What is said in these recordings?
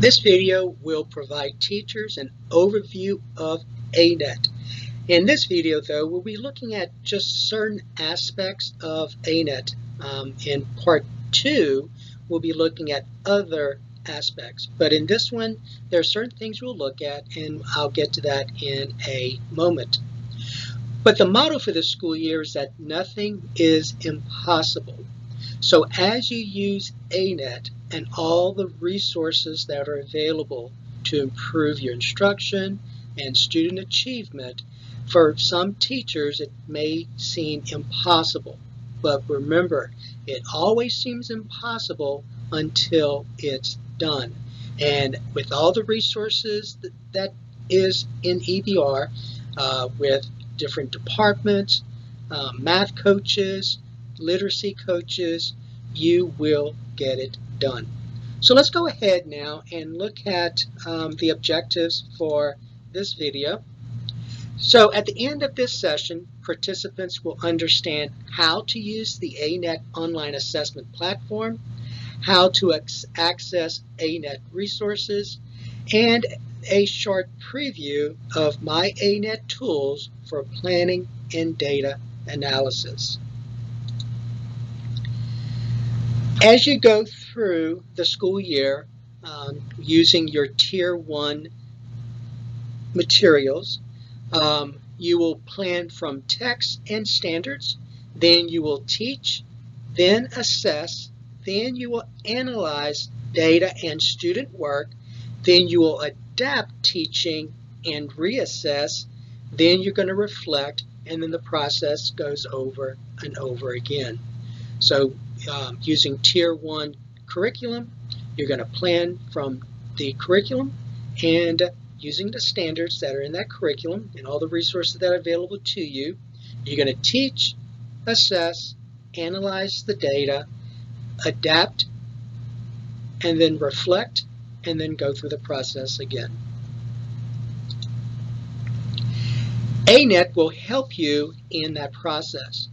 This video will provide teachers an overview of Anet. In this video, though, we'll be looking at just certain aspects of Anet. In part 2, we'll be looking at other aspects. But in this one, there are certain things we'll look at, and I'll get to that in a moment. But the motto for this school year is that nothing is impossible. So as you use Anet and all the resources that are available to improve your instruction and student achievement, for some teachers it may seem impossible. But remember, it always seems impossible until it's done. And with all the resources that is in EBR, with different departments, math coaches, literacy coaches, you will get it done. So let's go ahead now and look at the objectives for this video. So at the end of this session, participants will understand how to use the Anet online assessment platform, how to access Anet resources, and a short preview of my Anet tools for planning and data analysis. As you go through the school year using your Tier 1 materials, you will plan from text and standards, then you will teach, then assess, then you will analyze data and student work, then you will adapt teaching and reassess, then you're going to reflect, and then the process goes over and over again. So using Tier 1 curriculum, you're going to plan from the curriculum and using the standards that are in that curriculum and all the resources that are available to you. You're going to teach, assess, analyze the data, adapt, and then reflect, and then go through the process again. Anet will help you in that process.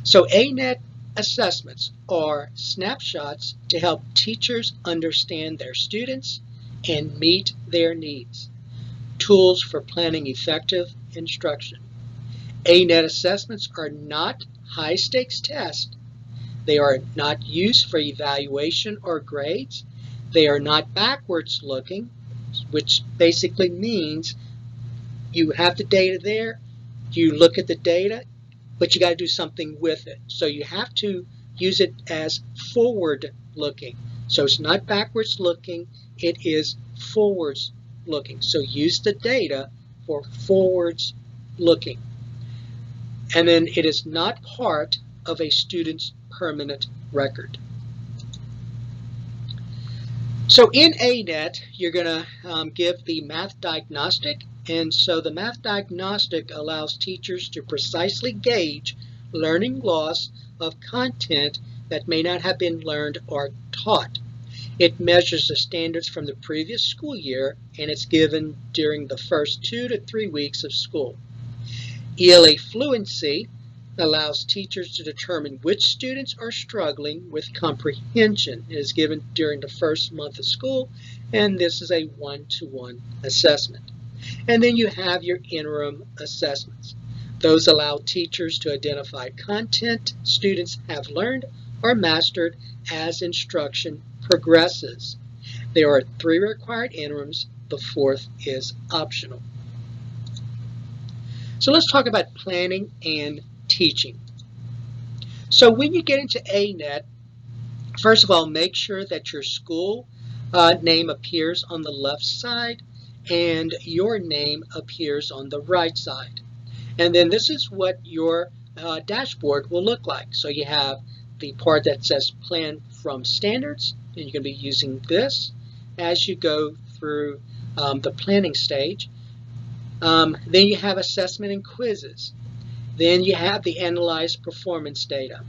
So Anet assessments are snapshots to help teachers understand their students and meet their needs. Tools for planning effective instruction. Anet assessments are not high-stakes tests. They are not used for evaluation or grades. They are not backwards looking, which basically means you have the data there, you look at the data, but you got to do something with it. So you have to use it as forward looking. So it's not backwards looking, it is forwards looking. So use the data for forwards looking. And then it is not part of a student's permanent record. So in Anet, you're going to give the math diagnostic, and so the math diagnostic allows teachers to precisely gauge learning loss of content that may not have been learned or taught. It measures the standards from the previous school year, and it's given during the first 2 to 3 weeks of school. Ela Fluency allows teachers to determine which students are struggling with comprehension. It is given during the first month of school, and this is a one-to-one assessment. And then you have your interim assessments. Those allow teachers to identify content students have learned or mastered as instruction progresses. There are 3 required interims. The 4th is optional. So let's talk about planning and teaching. So when you get into Anet, first of all, make sure that your school name appears on the left side and your name appears on the right side. And then this is what your dashboard will look like. So you have the part that says plan from standards, and you're going to be using this as you go through the planning stage. Then you have assessment and quizzes. Then you have the analyzed performance data.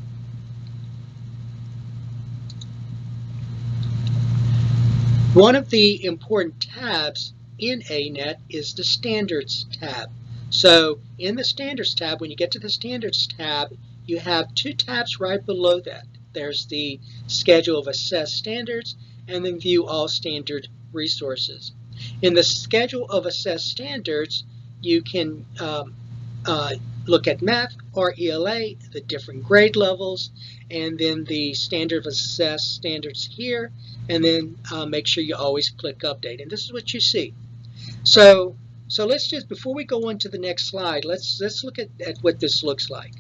One of the important tabs in Anet is the Standards tab. So in the Standards tab, when you get to the Standards tab, you have 2 tabs right below that. There's the Schedule of Assessed Standards, and then view all standard resources. In the schedule of assessed standards, you can look at math or ELA, the different grade levels, and then the standard of assessed standards here, and then make sure you always click update. And this is what you see. So let's just, before we go on to the next slide, let's look at what this looks like.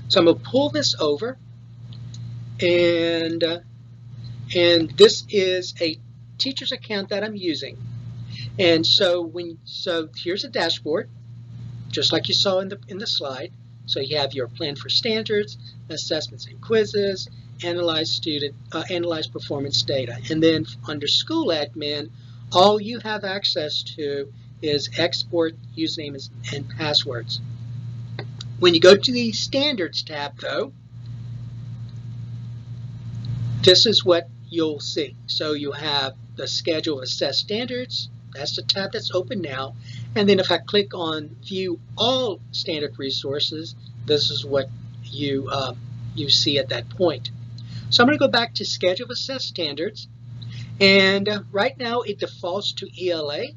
So I'm going to pull this over, and this is a teacher's account that I'm using. And so here's a dashboard, just like you saw in the slide. So you have your plan for standards, assessments and quizzes, analyze performance data, and then under school admin, all you have access to is export usernames and passwords. When you go to the standards tab, though, this is what you'll see. So you have the schedule of assessed standards. That's the tab that's open now. And then if I click on view all standard resources, this is what you see at that point. So I'm going to go back to schedule of assessed standards. And right now it defaults to ELA,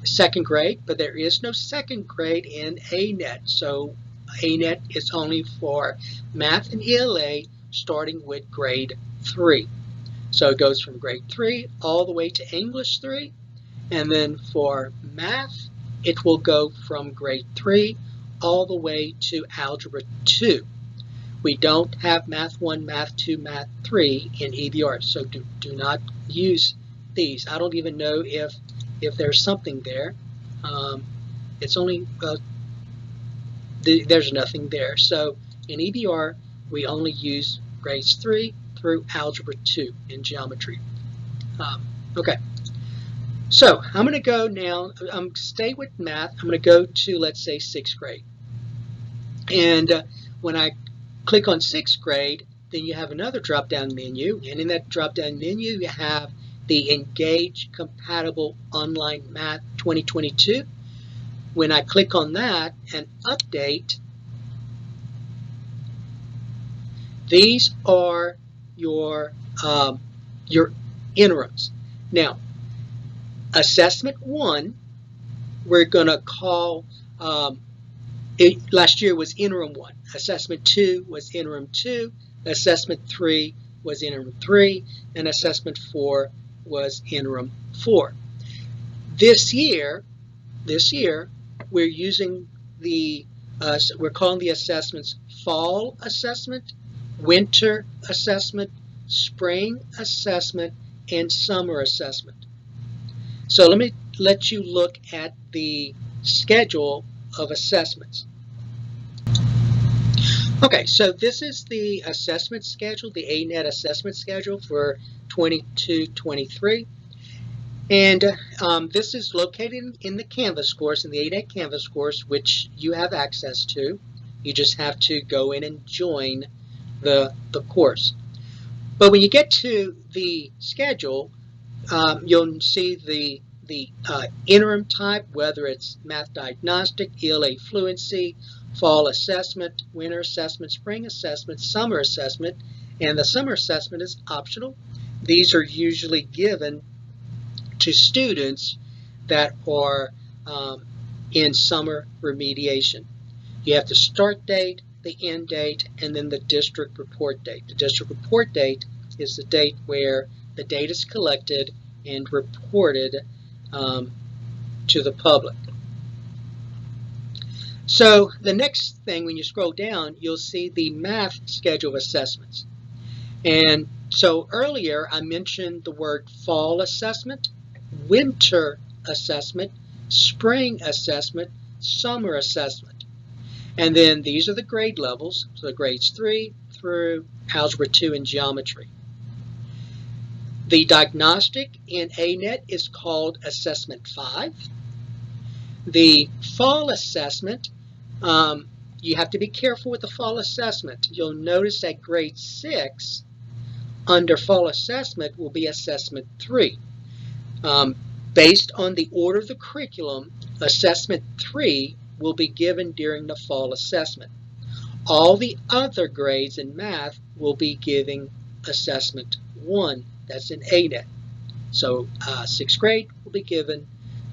second grade, but there is no second grade in Anet. So Anet is only for math and ELA starting with grade 3. So it goes from grade 3 all the way to English 3. And then for math, it will go from grade 3 all the way to Algebra 2. We don't have Math 1, Math 2, Math 3 in EBR, so do not use these. I don't even know if there's something there. It's only, there's nothing there. So in EBR, we only use grades 3 through Algebra 2 in geometry. Okay. So I'm going to go now, stay with math. I'm going to go to, let's say, 6th grade. And when I click on 6th grade, then you have another drop-down menu. And in that drop-down menu, you have the Engage Compatible Online Math 2022. When I click on that and update, these are your interims. Now, Assessment 1, we're going to call, last year was Interim 1. Assessment 2 was Interim 2. Assessment 3 was Interim 3. And Assessment 4 was Interim 4. This year, we're using we're calling the assessments Fall Assessment, Winter Assessment, Spring Assessment, and Summer Assessment. So let me let you look at the schedule of assessments. Okay, so this is the assessment schedule, the Anet assessment schedule for 22-23. And this is located in the Canvas course, in the Anet Canvas course, which you have access to. You just have to go in and join the course. But when you get to the schedule, you'll see the interim type, whether it's Math Diagnostic, Ela Fluency, Fall Assessment, Winter Assessment, Spring Assessment, Summer Assessment, and the Summer Assessment is optional. These are usually given to students that are in summer remediation. You have the start date, the end date, and then the district report date. The district report date is the date where the data is collected and reported to the public. So the next thing, when you scroll down, you'll see the math schedule of assessments. And so earlier I mentioned the word fall assessment, winter assessment, spring assessment, summer assessment. And then these are the grade levels, so grades 3 through Algebra 2 and geometry. The diagnostic in Anet is called Assessment 5. The fall assessment, you have to be careful with the fall assessment. You'll notice that grade 6 under fall assessment will be Assessment 3. Based on the order of the curriculum, Assessment 3 will be given during the fall assessment. All the other grades in math will be giving Assessment 1 That's in Anet. So 6th grade will be given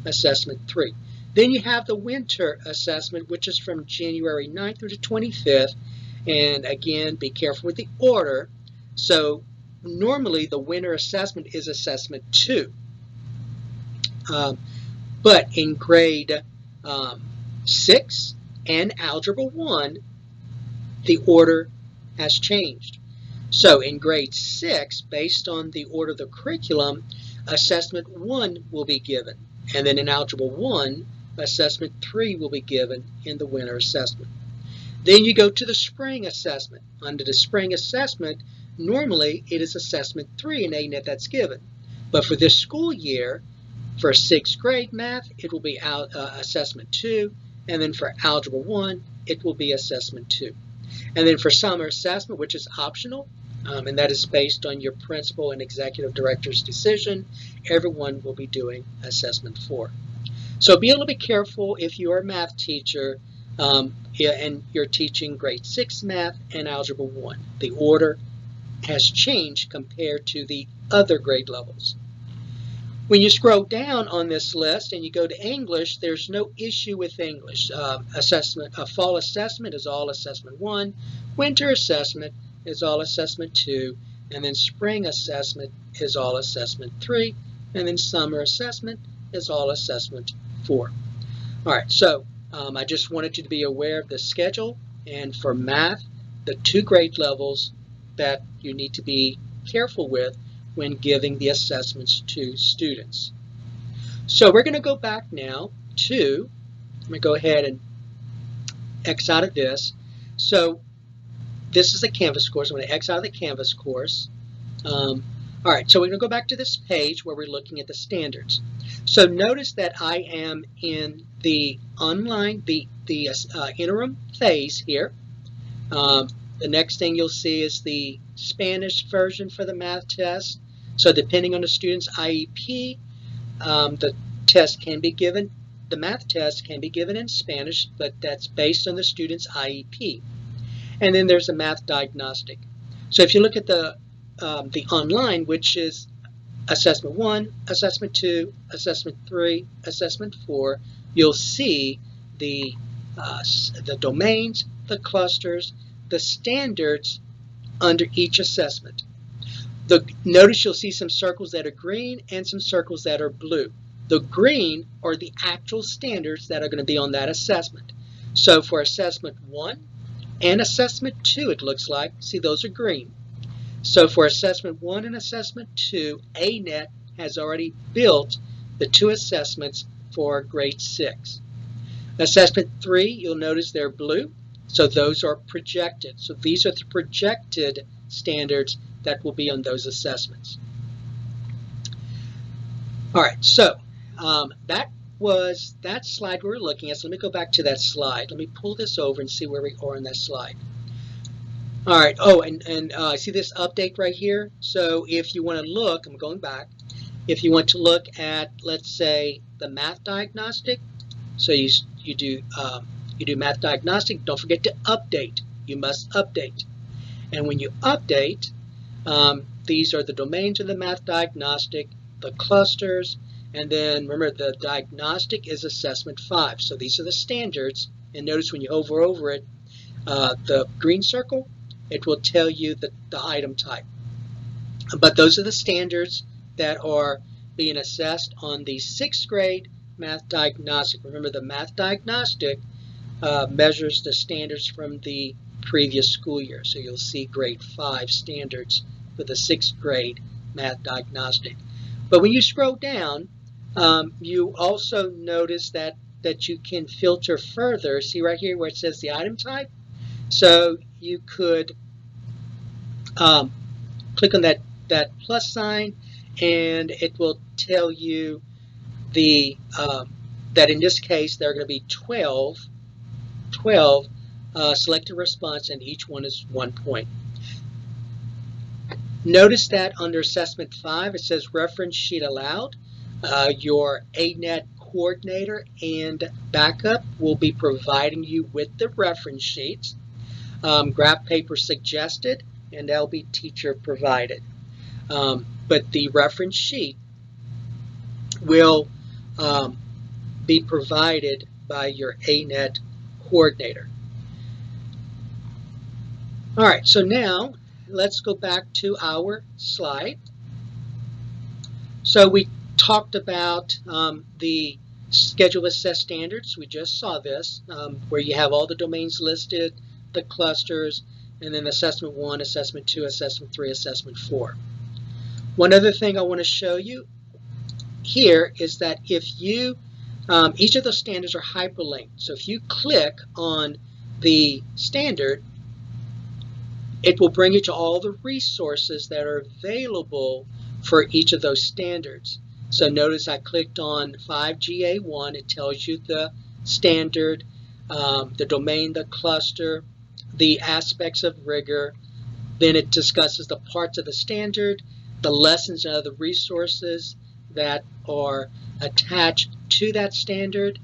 assessment 3. Then you have the winter assessment, which is from January 9th through the 25th. And again, be careful with the order. So normally the winter assessment is assessment 2. But in grade 6 and Algebra 1, the order has changed. So in grade 6, based on the order of the curriculum, assessment 1 will be given. And then in Algebra 1, assessment 3 will be given in the winter assessment. Then you go to the spring assessment. Under the spring assessment, normally it is assessment 3 in Anet that's given. But for this school year, for 6th grade math, it will be assessment 2. And then for Algebra 1, it will be assessment 2. And then for summer assessment, which is optional, and that is based on your principal and executive director's decision, everyone will be doing assessment 4. So be a little bit careful if you're a math teacher and you're teaching grade 6 math and Algebra 1. The order has changed compared to the other grade levels. When you scroll down on this list and you go to English, there's no issue with English. Fall assessment is all assessment 1, winter assessment is all assessment 2, and then spring assessment is all assessment 3, and then summer assessment is all assessment 4. All right, so I just wanted you to be aware of the schedule, and for math, the 2 grade levels that you need to be careful with when giving the assessments to students. So we're going to go back now to, I'm going to go ahead and X out of this. So this is a Canvas course. I'm going to X out of the Canvas course. All right, so we're going to go back to this page where we're looking at the standards. So notice that I am in the online, the interim phase here. The next thing you'll see is the Spanish version for the math test. So depending on the student's IEP, the test can be given, the math test can be given in Spanish, but that's based on the student's IEP. And then there's a math diagnostic. So if you look at the online, which is assessment 1, assessment 2, assessment 3, assessment 4, you'll see the domains, the clusters, the standards under each assessment. Notice you'll see some circles that are green and some circles that are blue. The green are the actual standards that are going to be on that assessment. So for assessment 1 and assessment 2, it looks like, see those are green. So for assessment 1 and assessment 2, Anet has already built the 2 assessments for grade 6. Assessment 3, you'll notice they're blue. So those are projected. So these are the projected standards that will be on those assessments. All right, so that was that slide we were looking at. So let me go back to that slide. Let me pull this over and see where we are on that slide. All right, oh, and see this update right here? So if you want to look, I'm going back. If you want to look at, let's say, the math diagnostic, so you do math diagnostic, don't forget to update. You must update. And when you update, these are the domains of the math diagnostic, the clusters, and then remember the diagnostic is assessment 5. So these are the standards. And notice when you hover over it, the green circle, it will tell you the item type. But those are the standards that are being assessed on the 6th grade math diagnostic. Remember the math diagnostic measures the standards from the previous school year. So you'll see grade 5 standards for the 6th grade math diagnostic. But when you scroll down, you also notice that you can filter further. See right here where it says the item type? So you could click on that plus sign, and it will tell you that in this case there are going to be 12 selected response, and each one is 1 point. Notice that under assessment 5 it says reference sheet allowed. Your Anet coordinator and backup will be providing you with the reference sheets. Graph paper suggested, and they'll be teacher provided. But but the reference sheet will be provided by your Anet coordinator. All right, so now let's go back to our slide. So we talked about the schedule assessed standards. We just saw this, where you have all the domains listed, the clusters, and then assessment 1, assessment 2, assessment 3, assessment 4. One other thing I want to show you here is that if you, each of those standards are hyperlinked. So if you click on the standard, it will bring you to all the resources that are available for each of those standards. So notice I clicked on 5GA1. It tells you the standard, the domain, the cluster, the aspects of rigor. Then it discusses the parts of the standard, the lessons and other resources that are attached to that standard,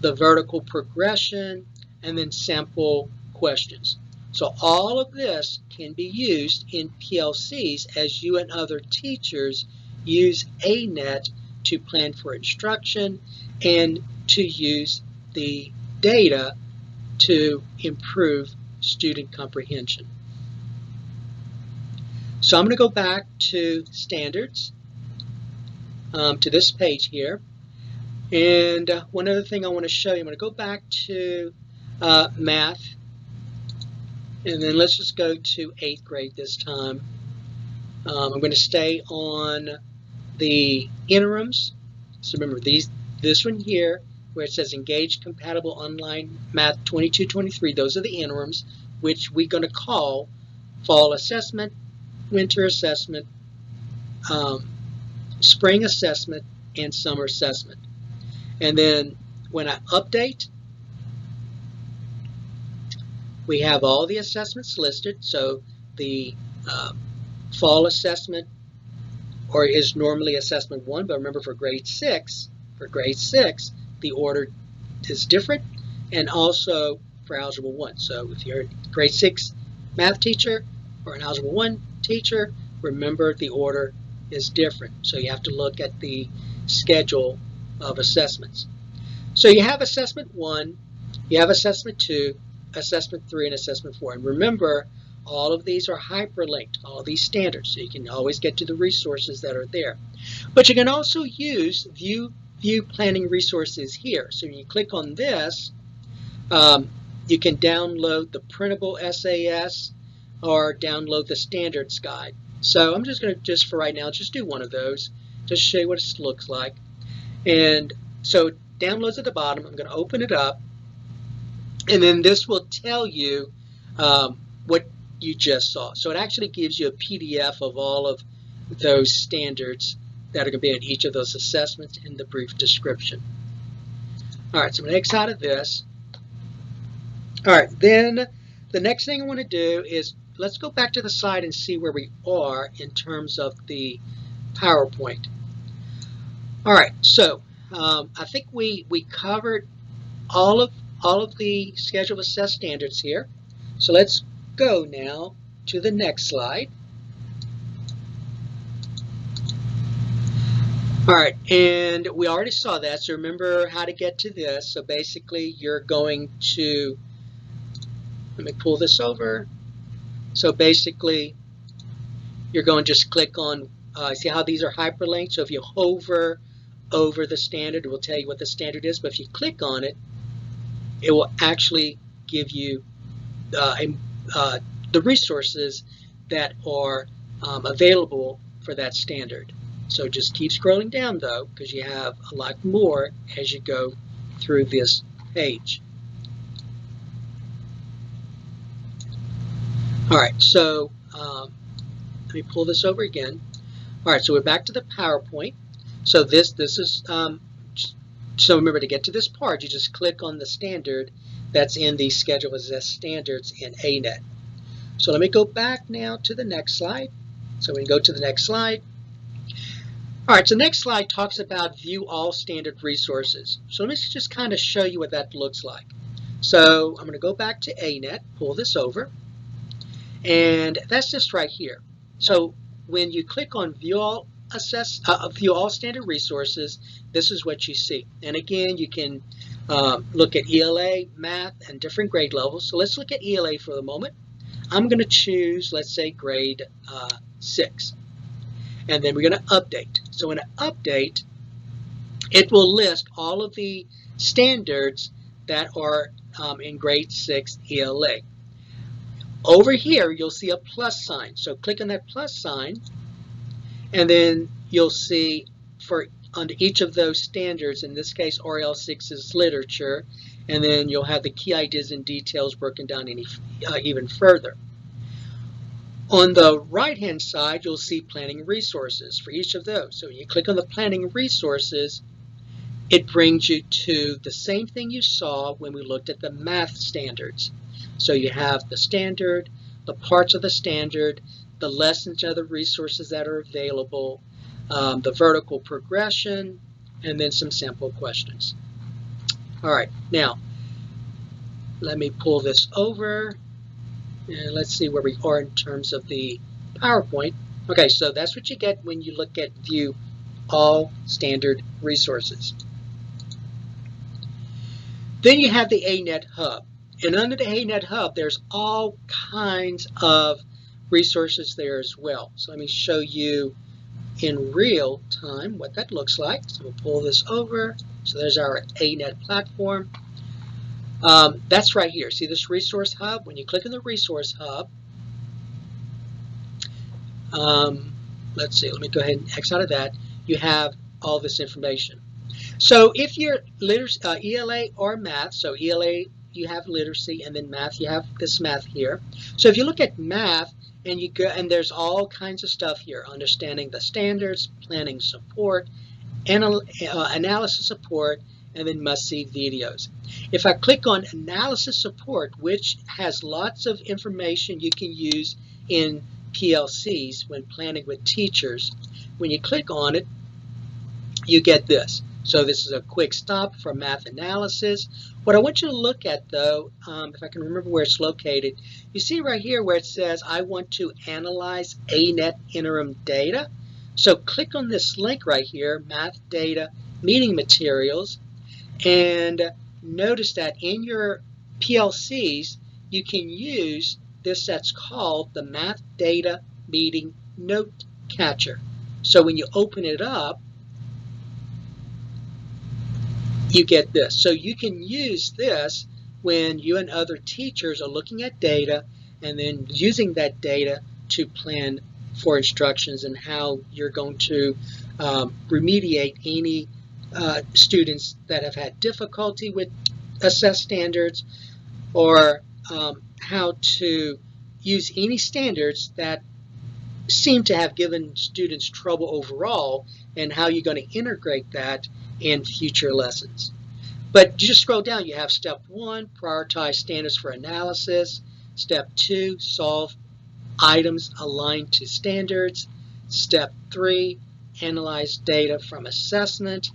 the vertical progression, and then sample questions. So all of this can be used in PLCs as you and other teachers use Anet to plan for instruction and to use the data to improve student comprehension. So I'm going to go back to standards, to this page here. And one other thing I want to show you, I'm going to go back to math. And then let's just go to 8th grade this time. I'm going to stay on the interims. So remember this one here where it says Engaged Compatible Online Math 22-23. Those are the interims, which we're going to call Fall Assessment, Winter Assessment, Spring Assessment, and Summer Assessment. And then when I update, we have all the assessments listed. So the fall assessment is normally assessment 1, but remember for grade 6, the order is different, and also for Algebra 1. So if you're a grade 6 math teacher or an Algebra 1 teacher, remember the order is different. So you have to look at the schedule of assessments. So you have assessment 1, you have assessment 2, assessment 3, and assessment 4. And remember, all of these are hyperlinked, all of these standards, so you can always get to the resources that are there. But you can also use view planning resources here. So when you click on this, you can download the printable SAS or download the standards guide. So I'm just going to, for right now, just do one of those, just show you what it looks like. And so downloads at the bottom. I'm going to open it up. And then this will tell you what you just saw. So it actually gives you a PDF of all of those standards that are going to be in each of those assessments in the brief description. All right, so I'm going to X out of this. All right, then the next thing I want to do is let's go back to the slide and see where we are in terms of the PowerPoint. All right, so I think we covered all of the schedule assessed standards here. So let's go now to the next slide. All right, and we already saw that, so remember how to get to this. So basically you're going to, let me pull this over. So basically you're going to just click on, see how these are hyperlinked? So if you hover over the standard, it will tell you what the standard is, but if you click on it, it will actually give you the resources that are available for that standard. So just keep scrolling down though, because you have a lot more as you go through this page. All right, so let me pull this over again. All right, so we're back to the PowerPoint. So this is, so remember, to get to this part, you just click on the standard that's in the schedule assessed standards in Anet. So let me go back now to the next slide. So we can go to the next slide. All right, so next slide talks about view all standard resources. So let me just kind of show you what that looks like. So I'm going to go back to Anet, pull this over, and that's just right here. So when you click on view all view all standard resources, this is what you see. And again, you can look at ELA, math, and different grade levels. So let's look at ELA for the moment. I'm going to choose, let's say, grade 6. And then we're going to update. So in an update, it will list all of the standards that are in grade 6 ELA. Over here, you'll see a plus sign. So click on that plus sign, and then you'll see for under each of those standards, in this case, RL6 is literature, and then you'll have the key ideas and details broken down even further. On the right-hand side, you'll see planning resources for each of those. So when you click on the planning resources, it brings you to the same thing you saw when we looked at the math standards. So you have the standard, the parts of the standard, the lessons and other resources that are available, the vertical progression, and then some sample questions. All right, now let me pull this over, and let's see where we are in terms of the PowerPoint. Okay, so that's what you get when you look at View All Standard Resources. Then you have the Anet Hub. And under the Anet Hub, there's all kinds of resources there as well. So let me show you in real time what that looks like. So we'll pull this over. So there's our Anet platform. That's right here. See this Resource Hub? When you click on the Resource Hub, let's see, let me go ahead and X out of that. You have all this information. So if you're ELA or math, so ELA you have literacy, and then math you have this math here. So if you look at math, and you go, and there's all kinds of stuff here: understanding the standards, planning support, analysis support, and then must-see videos. If I click on analysis support, which has lots of information you can use in PLCs when planning with teachers, when you click on it, you get this. So this is a quick stop for math analysis. What I want you to look at, though, if I can remember where it's located, you see right here where it says, I want to analyze Anet interim data. So click on this link right here, Math Data Meeting Materials, and notice that in your PLCs, you can use this that's called the Math Data Meeting Note Catcher. So when you open it up, you get this. So you can use this when you and other teachers are looking at data and then using that data to plan for instructions and how you're going to remediate any students that have had difficulty with assessed standards, or how to use any standards that seem to have given students trouble overall, and how you're going to integrate that in future lessons. But you just scroll down, you have step 1, prioritize standards for analysis. Step 2, solve items aligned to standards. Step 3, analyze data from assessment.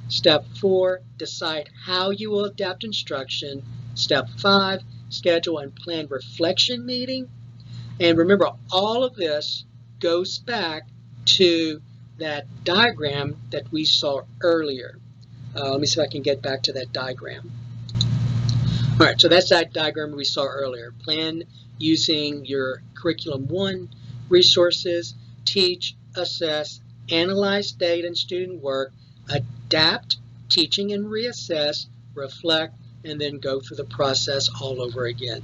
Step 4, decide how you will adapt instruction. Step 5, schedule and plan reflection meeting. And remember, all of this goes back to that diagram that we saw earlier. Let me see if I can get back to that diagram. All right, so that's that diagram we saw earlier. Plan using your Curriculum 1 resources, teach, assess, analyze data and student work, adapt, teaching and reassess, reflect, and then go through the process all over again.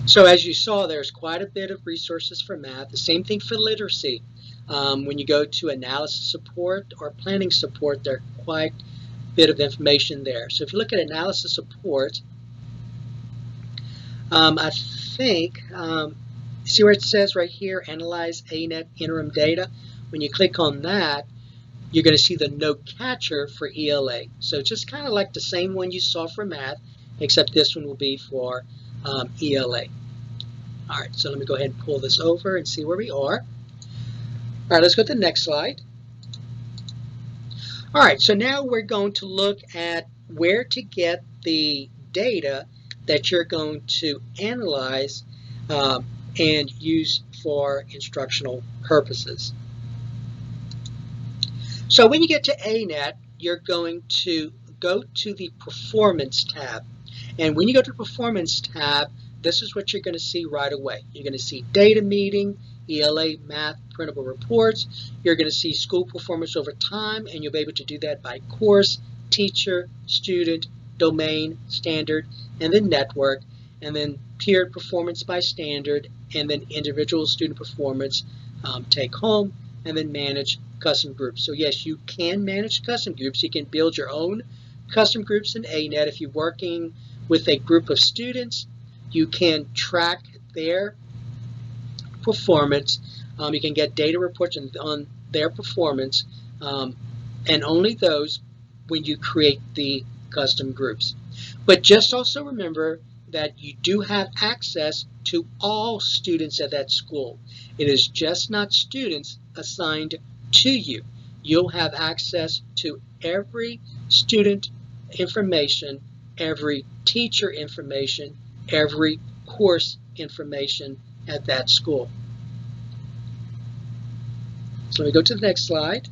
So as you saw, there's quite a bit of resources for math. The same thing for literacy. When you go to analysis support or planning support, there's quite a bit of information there. So if you look at analysis support, I think, see where it says right here, analyze Anet interim data? When you click on that, you're going to see the note catcher for ELA. So just kind of like the same one you saw for math, except this one will be for ELA. All right, so let me go ahead and pull this over and see where we are. All right, let's go to the next slide. All right, so now we're going to look at where to get the data that you're going to analyze and use for instructional purposes. So when you get to Anet, you're going to go to the Performance tab. And when you go to the Performance tab, this is what you're going to see right away. You're going to see Data Meeting, ELA, Math, Printable Reports. You're going to see School Performance over time, and you'll be able to do that by course, teacher, student, domain, standard, and then network, and then Peer Performance by standard, and then individual student performance, take home, and then manage custom groups. So yes, you can manage custom groups. You can build your own custom groups in Anet. If you're working with a group of students, you can track their performance. You can get data reports on their performance, and only those when you create the custom groups. But just also remember that you do have access to all students at that school. It is just not students assigned to you. You'll have access to every student information, every teacher information, every course information at that school. So let me go to the next slide.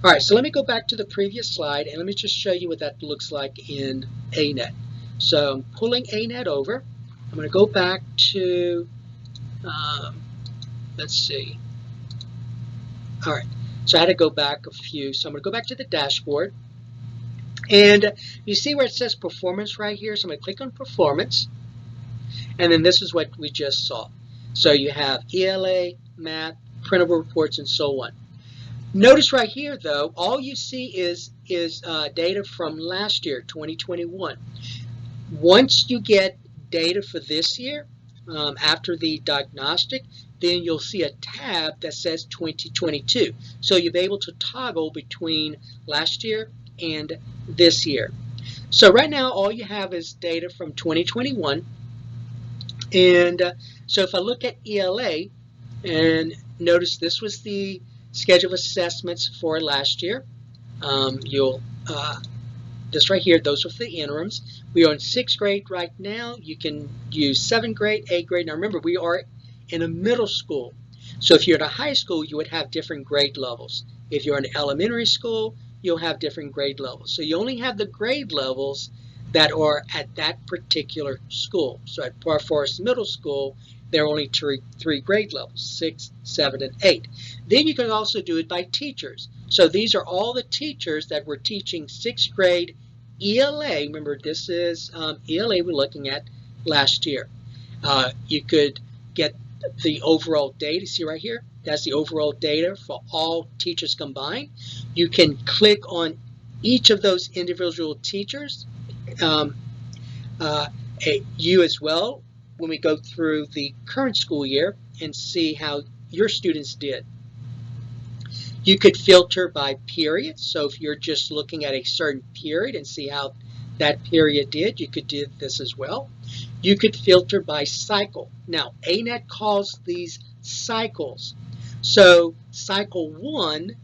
All right, so let me go back to the previous slide and let me just show you what that looks like in Anet. So I'm pulling Anet over. I'm going to go back to, let's see. All right, so I had to go back a few. So I'm going to go back to the dashboard. And you see where it says Performance right here? So I'm going to click on Performance. And then this is what we just saw. So you have ELA, Math, Printable Reports, and so on. Notice right here, though, all you see is data from last year, 2021. Once you get data for this year, after the diagnostic, then you'll see a tab that says 2022. So you'll be able to toggle between last year and this year. So right now, all you have is data from 2021. And so if I look at ELA, and notice this was the schedule of assessments for last year. This right here, those are the interims. We are in 6th grade right now. You can use 7th grade, 8th grade. Now remember, we are in a middle school. So if you're at a high school, you would have different grade levels. If you're in elementary school, you'll have different grade levels. So you only have the grade levels that are at that particular school. So at Park Forest Middle School, there are only three grade levels, 6, 7, and 8. Then you can also do it by teachers. So these are all the teachers that were teaching 6th grade ELA. Remember, this is ELA we're looking at last year. You could get the overall data. See right here? That's the overall data for all teachers combined. You can click on each of those individual teachers. You as well, when we go through the current school year and see how your students did. You could filter by period. So if you're just looking at a certain period and see how that period did, you could do this as well. You could filter by cycle. Now, Anet calls these cycles. So cycle one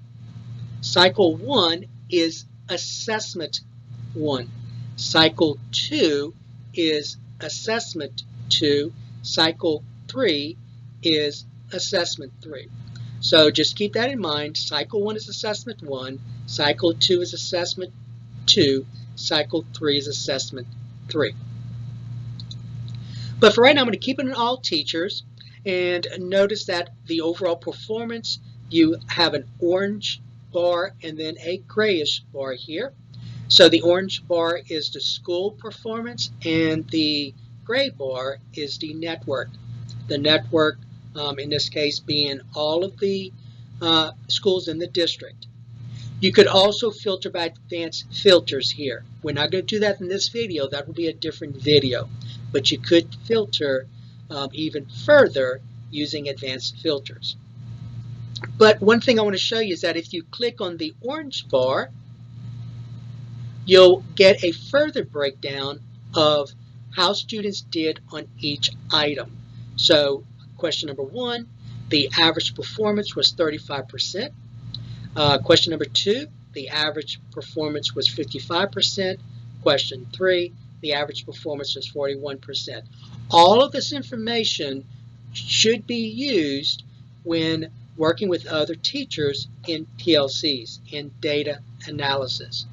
is assessment 1. Cycle 2 is assessment 2. Cycle 3 is assessment 3. So just keep that in mind. Cycle 1 is assessment 1. Cycle 2 is assessment 2. Cycle 3 is assessment 3. But for right now, I'm going to keep it in all teachers. And notice that the overall performance, you have an orange bar and then a grayish bar here. So the orange bar is the school performance and the gray bar is the network. The network, in this case, being all of the schools in the district. You could also filter by advanced filters here. We're not going to do that in this video. That will be a different video. But you could filter even further using advanced filters. But one thing I want to show you is that if you click on the orange bar, you'll get a further breakdown of how students did on each item. So question number 1, the average performance was 35%. Question number 2, the average performance was 55%. Question 3, the average performance was 41%. All of this information should be used when working with other teachers in PLCs, in data analysis.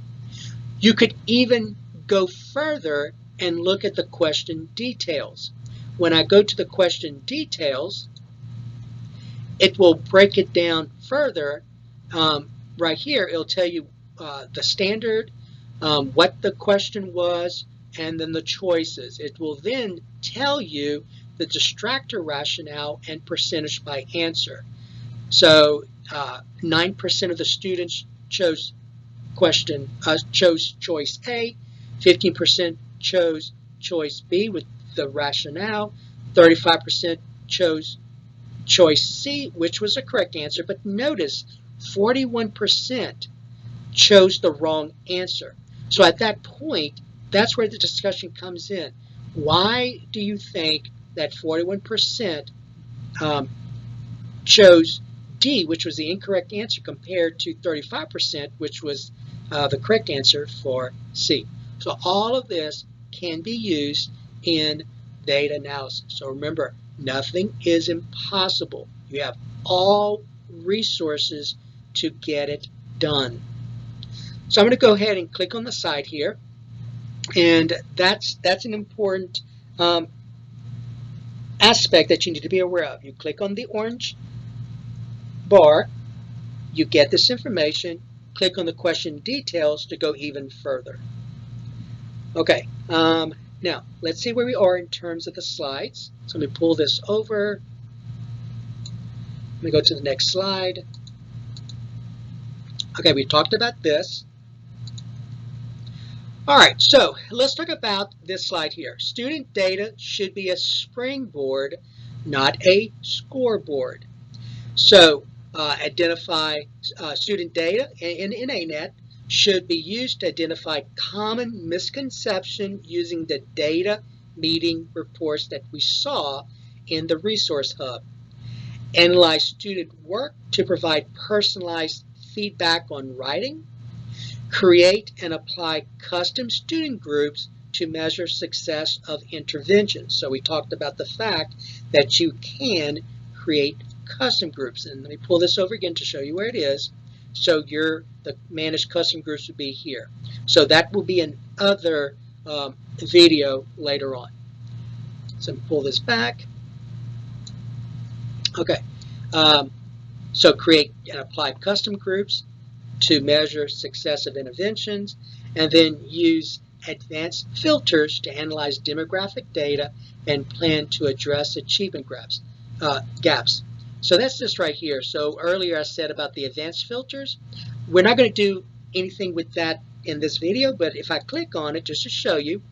You could even go further and look at the question details. When I go to the question details, it will break it down further. Right here, it'll tell you the standard, what the question was, and then the choices. It will then tell you the distractor rationale and percentage by answer. So 9% of the students chose choice A, 15% chose choice B with the rationale, 35% chose choice C, which was the correct answer, but notice 41% chose the wrong answer. So at that point, that's where the discussion comes in. Why do you think that 41% chose D, which was the incorrect answer, compared to 35%, which was the correct answer for C? So all of this can be used in data analysis. So remember, nothing is impossible. You have all resources to get it done. So I'm going to go ahead and click on the side here, and that's an important aspect that you need to be aware of. You click on the orange bar, you get this information, click on the question details to go even further. Okay, now let's see where we are in terms of the slides. So let me pull this over. Let me go to the next slide. Okay, we talked about this. All right, so let's talk about this slide here. Student data should be a springboard, not a scoreboard. So identify student data in Anet should be used to identify common misconception using the data meeting reports that we saw in the Resource Hub. Analyze student work to provide personalized feedback on writing. Create and apply custom student groups to measure success of interventions. So we talked about the fact that you can create custom groups. And let me pull this over again to show you where it is. So the managed custom groups would be here. So that will be another video later on. So pull this back. Okay. So create and apply custom groups to measure success of interventions, and then use advanced filters to analyze demographic data and plan to address achievement gaps. So that's this right here. So earlier I said about the advanced filters. We're not going to do anything with that in this video, but if I click on it just to show you,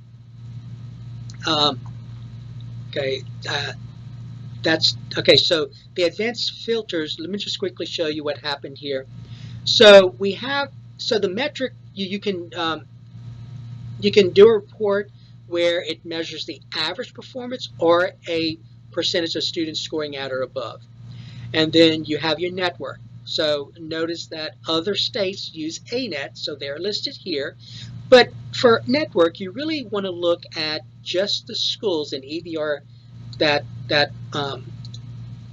that's okay. So the advanced filters, let me just quickly show you what happened here. So we have, so the metric, you can do a report where it measures the average performance or a percentage of students scoring at or above. And then you have your network. So notice that other states use Anet, so they're listed here. But for network, you really want to look at just the schools in EBR that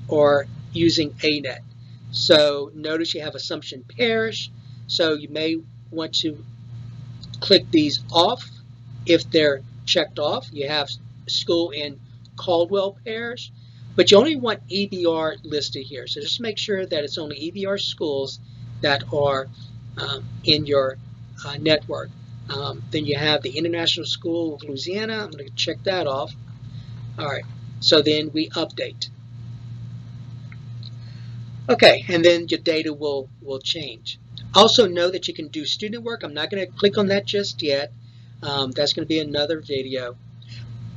are using Anet. So notice you have Assumption Parish, so you may want to click these off if they're checked off. You have school in Caldwell Parish, but you only want EBR listed here. So just make sure that it's only EBR schools that are in your network. Then you have the International School of Louisiana. I'm going to check that off. All right, so then we update. Okay, and then your data will change. Also know that you can do student work. I'm not going to click on that just yet. That's going to be another video.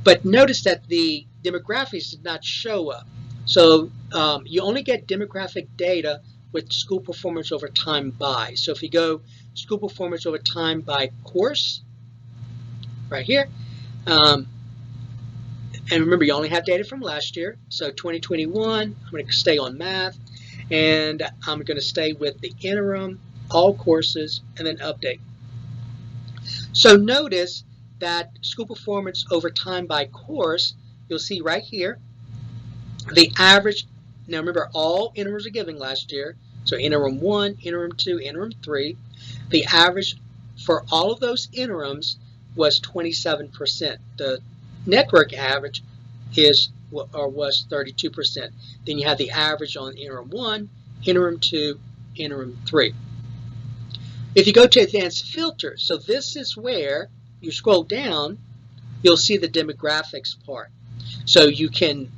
But notice that the demographics did not show up. So you only get demographic data with school performance over time by. So if you go school performance over time by course, right here, and remember you only have data from last year. So 2021, I'm going to stay on math. And I'm going to stay with the interim, all courses, and then update. So notice that school performance over time by course, you'll see right here, The average, now remember all interims are given last year, so interim 1, interim 2, interim 3. The average for all of those interims was 27%. The network average was 32%. Then you have the average on interim 1, interim 2, interim 3. If you go to advanced filters, so this is where you scroll down, you'll see the demographics part. So you can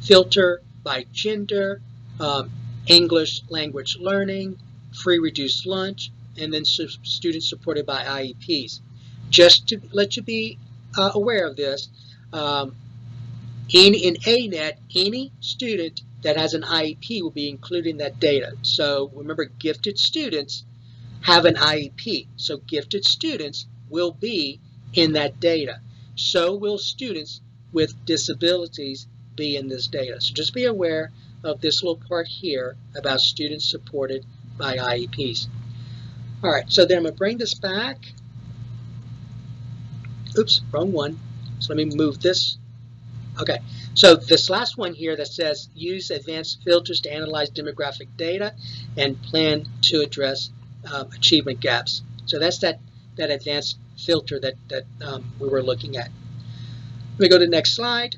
filter by gender, English language learning, free reduced lunch, and then students supported by IEPs. Just to let you be aware of this, in Anet, any student that has an IEP will be included in that data. So remember, gifted students have an IEP. So gifted students will be in that data. So will students with disabilities be in this data. So just be aware of this little part here about students supported by IEPs. All right, so then I'm going to bring this back. Oops, wrong one. So let me move this. Okay, so this last one here that says use advanced filters to analyze demographic data and plan to address achievement gaps. So that's that advanced filter that we were looking at. Let me go to the next slide.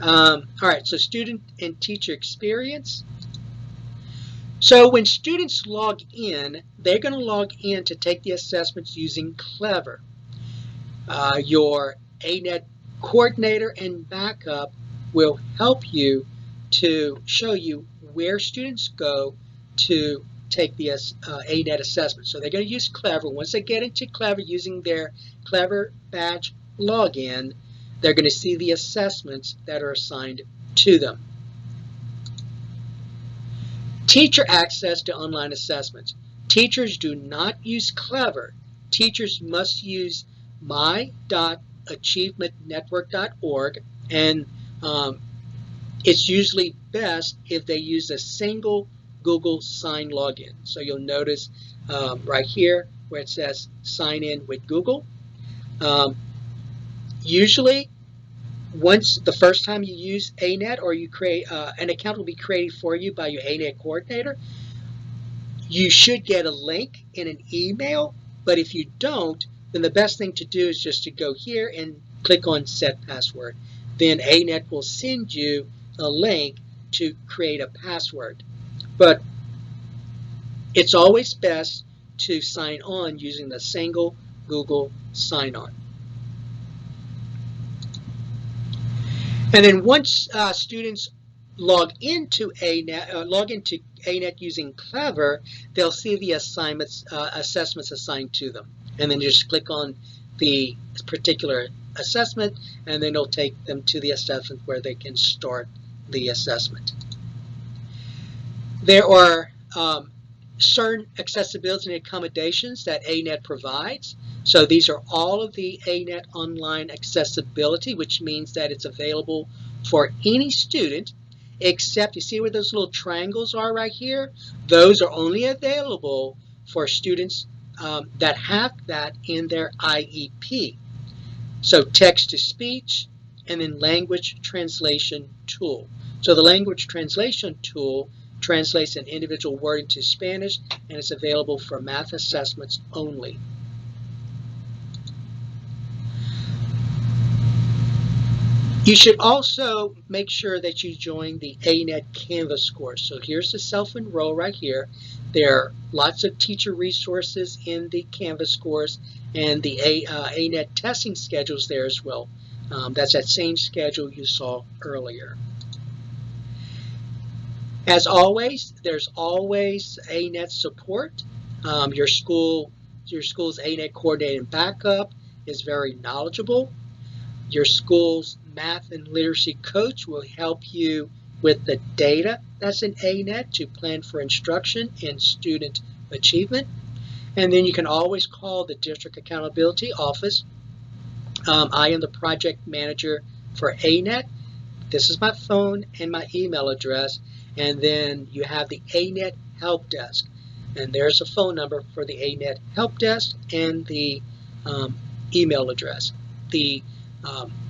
All right, so student and teacher experience. So when students log in, they're going to log in to take the assessments using Clever. Your Anet coordinator and backup will help you to show you where students go to take the Anet assessment. So they're going to use Clever. Once they get into Clever using their Clever badge login, they're going to see the assessments that are assigned to them. Teacher access to online assessments. Teachers do not use Clever. Teachers must use my.achievementnetwork.org, and it's usually best if they use a single Google sign login. So you'll notice right here where it says sign in with Google. Usually, once the first time you use Anet or you create an account will be created for you by your Anet coordinator, you should get a link in an email. But if you don't, then the best thing to do is just to go here and click on Set Password. Then Anet will send you a link to create a password. But it's always best to sign on using the single Google sign-on. And then once students log into Anet using Clever, they'll see the assessments assigned to them. And then just click on the particular assessment, and then it'll take them to the assessment where they can start the assessment. There are certain accessibility and accommodations that Anet provides. So these are all of the Anet online accessibility, which means that it's available for any student, except you see where those little triangles are right here? Those are only available for students that have that in their IEP. So text-to-speech and then language translation tool. So the language translation tool translates an individual word into Spanish, and it's available for math assessments only. You should also make sure that you join the Anet Canvas course. So here's the self-enroll right here. There are lots of teacher resources in the Canvas course, and the Anet testing schedules there as well. That's that same schedule you saw earlier. As always, there's always Anet support. Your school's Anet coordinator and backup is very knowledgeable. Your school's math and literacy coach will help you with the data that's in Anet to plan for instruction and student achievement. And then you can always call the District Accountability Office. I am the project manager for Anet. This is my phone and my email address. And then you have the Anet Help Desk. And there's a phone number for the Anet Help Desk and the email address. The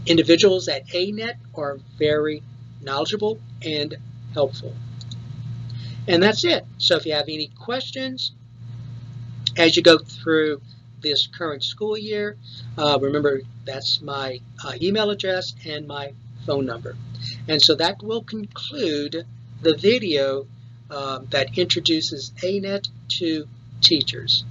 individuals at Anet are very knowledgeable and helpful. And that's it. So if you have any questions as you go through this current school year, remember that's my email address and my phone number. And so that will conclude the video that introduces Anet to teachers.